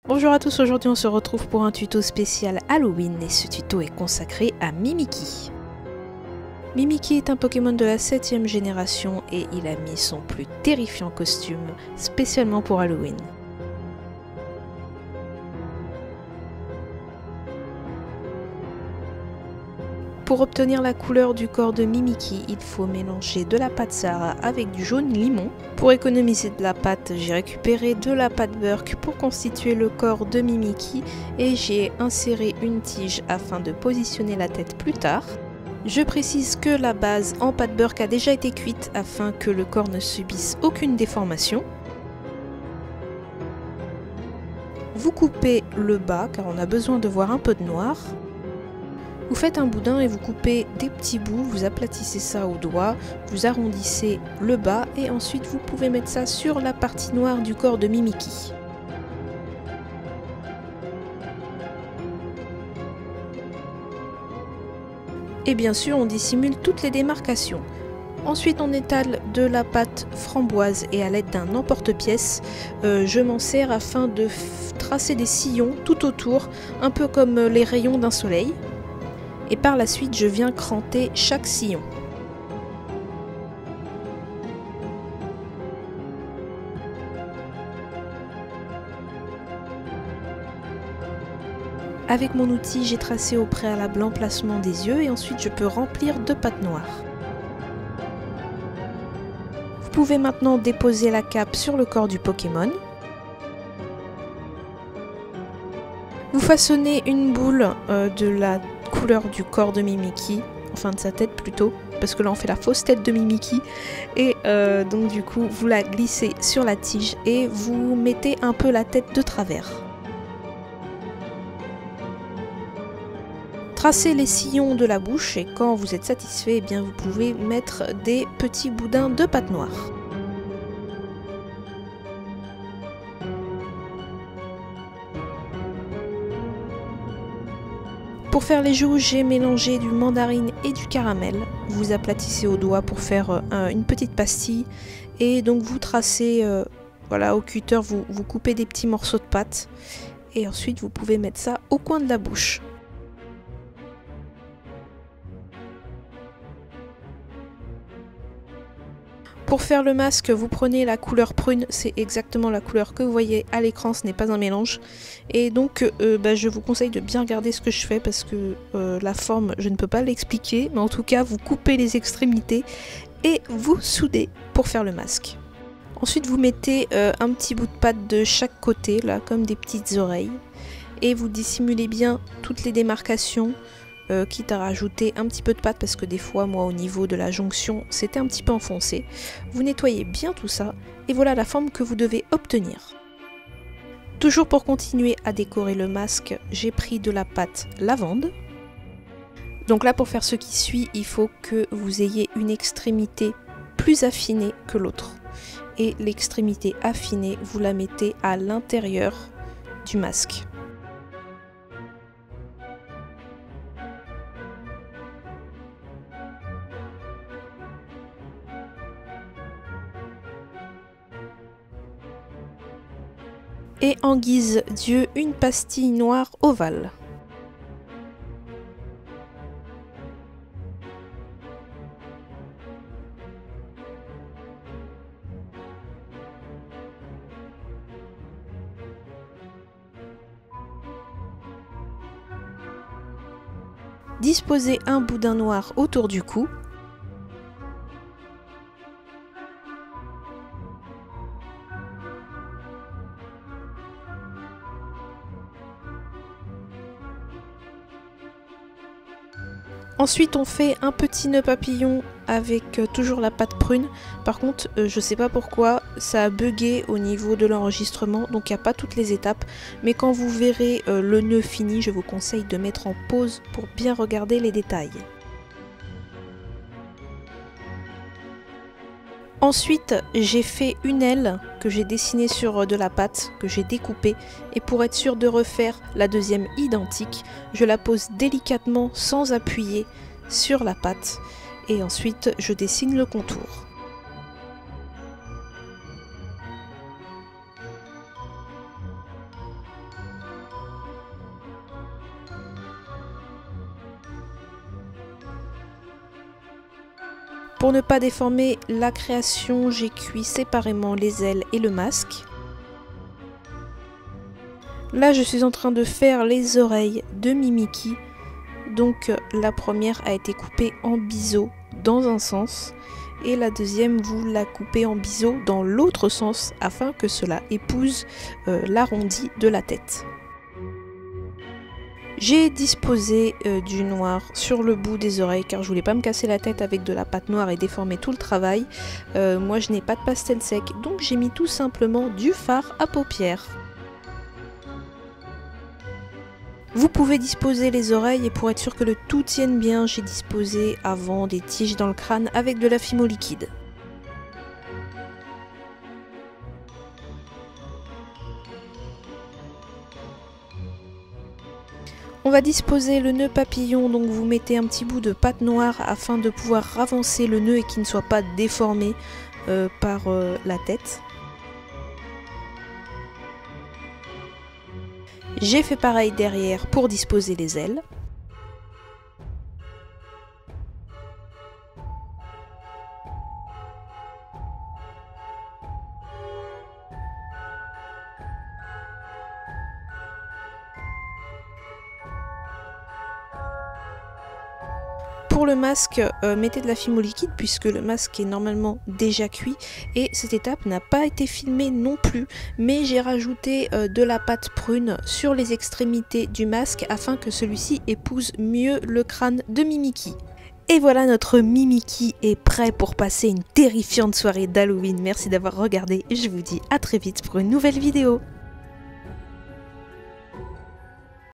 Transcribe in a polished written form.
Bonjour à tous, aujourd'hui on se retrouve pour un tuto spécial Halloween et ce tuto est consacré à Mimikyu. Mimikyu est un Pokémon de la 7ème génération et il a mis son plus terrifiant costume spécialement pour Halloween. Pour obtenir la couleur du corps de Mimikyu, il faut mélanger de la pâte Sahara avec du jaune limon. Pour économiser de la pâte, j'ai récupéré de la pâte Burke pour constituer le corps de Mimikyu et j'ai inséré une tige afin de positionner la tête plus tard. Je précise que la base en pâte Burke a déjà été cuite afin que le corps ne subisse aucune déformation. Vous coupez le bas car on a besoin de voir un peu de noir. Vous faites un boudin et vous coupez des petits bouts, vous aplatissez ça au doigt, vous arrondissez le bas et ensuite vous pouvez mettre ça sur la partie noire du corps de Mimikyu. Et bien sûr on dissimule toutes les démarcations. Ensuite on étale de la pâte framboise et à l'aide d'un emporte-pièce, je m'en sers afin de tracer des sillons tout autour, un peu comme les rayons d'un soleil. Et par la suite, je viens cranter chaque sillon. Avec mon outil, j'ai tracé au préalable l'emplacement des yeux et ensuite je peux remplir de pâte noire. Vous pouvez maintenant déposer la cape sur le corps du Pokémon. Vous façonnez une boule de la couleur du corps de Mimikyu, enfin de sa tête plutôt, parce que là on fait la fausse tête de Mimikyu, et donc du coup vous la glissez sur la tige et vous mettez un peu la tête de travers. Tracez les sillons de la bouche et quand vous êtes satisfait, eh bien vous pouvez mettre des petits boudins de pâte noire. Pour faire les joues, j'ai mélangé du mandarine et du caramel. Vous aplatissez au doigt pour faire une petite pastille et donc vous tracez, voilà, au cutter, vous coupez des petits morceaux de pâte et ensuite vous pouvez mettre ça au coin de la bouche. Pour faire le masque, vous prenez la couleur prune, c'est exactement la couleur que vous voyez à l'écran, ce n'est pas un mélange. Et donc je vous conseille de bien regarder ce que je fais parce que la forme, je ne peux pas l'expliquer, mais en tout cas vous coupez les extrémités et vous soudez pour faire le masque. Ensuite vous mettez un petit bout de pâte de chaque côté, là comme des petites oreilles, et vous dissimulez bien toutes les démarcations. Quitte à rajouter un petit peu de pâte parce que des fois moi au niveau de la jonction c'était un petit peu enfoncé. Vous nettoyez bien tout ça et voilà la forme que vous devez obtenir. Toujours pour continuer à décorer le masque, j'ai pris de la pâte lavande. Donc là pour faire ce qui suit, il faut que vous ayez une extrémité plus affinée que l'autre. Et l'extrémité affinée, vous la mettez à l'intérieur du masque. Et en guise d'yeux, une pastille noire ovale. Disposez un boudin noir autour du cou. Ensuite on fait un petit nœud papillon avec toujours la pâte prune. Par contre je sais pas pourquoi ça a bugué au niveau de l'enregistrement, donc il n'y a pas toutes les étapes. Mais quand vous verrez le nœud fini, je vous conseille de mettre en pause pour bien regarder les détails. Ensuite j'ai fait une aile que j'ai dessinée sur de la pâte, que j'ai découpée, et pour être sûr de refaire la deuxième identique, je la pose délicatement sans appuyer sur la pâte et ensuite je dessine le contour. Pour ne pas déformer la création, j'ai cuit séparément les ailes et le masque. Là, je suis en train de faire les oreilles de Mimiki. Donc la première a été coupée en biseau dans un sens et la deuxième vous la coupez en biseau dans l'autre sens afin que cela épouse l'arrondi de la tête. J'ai disposé du noir sur le bout des oreilles car je voulais pas me casser la tête avec de la pâte noire et déformer tout le travail. Moi je n'ai pas de pastel sec donc j'ai mis tout simplement du fard à paupières. Vous pouvez disposer les oreilles et pour être sûr que le tout tienne bien, j'ai disposé avant des tiges dans le crâne avec de la fimo liquide. On va disposer le nœud papillon, donc vous mettez un petit bout de pâte noire afin de pouvoir avancer le nœud et qu'il ne soit pas déformé par la tête. J'ai fait pareil derrière pour disposer les ailes. Pour le masque, mettez de la fimo liquide puisque le masque est normalement déjà cuit et cette étape n'a pas été filmée non plus, mais j'ai rajouté de la pâte prune sur les extrémités du masque afin que celui-ci épouse mieux le crâne de Mimiki. Et voilà, notre Mimiki est prêt pour passer une terrifiante soirée d'Halloween. Merci d'avoir regardé et je vous dis à très vite pour une nouvelle vidéo.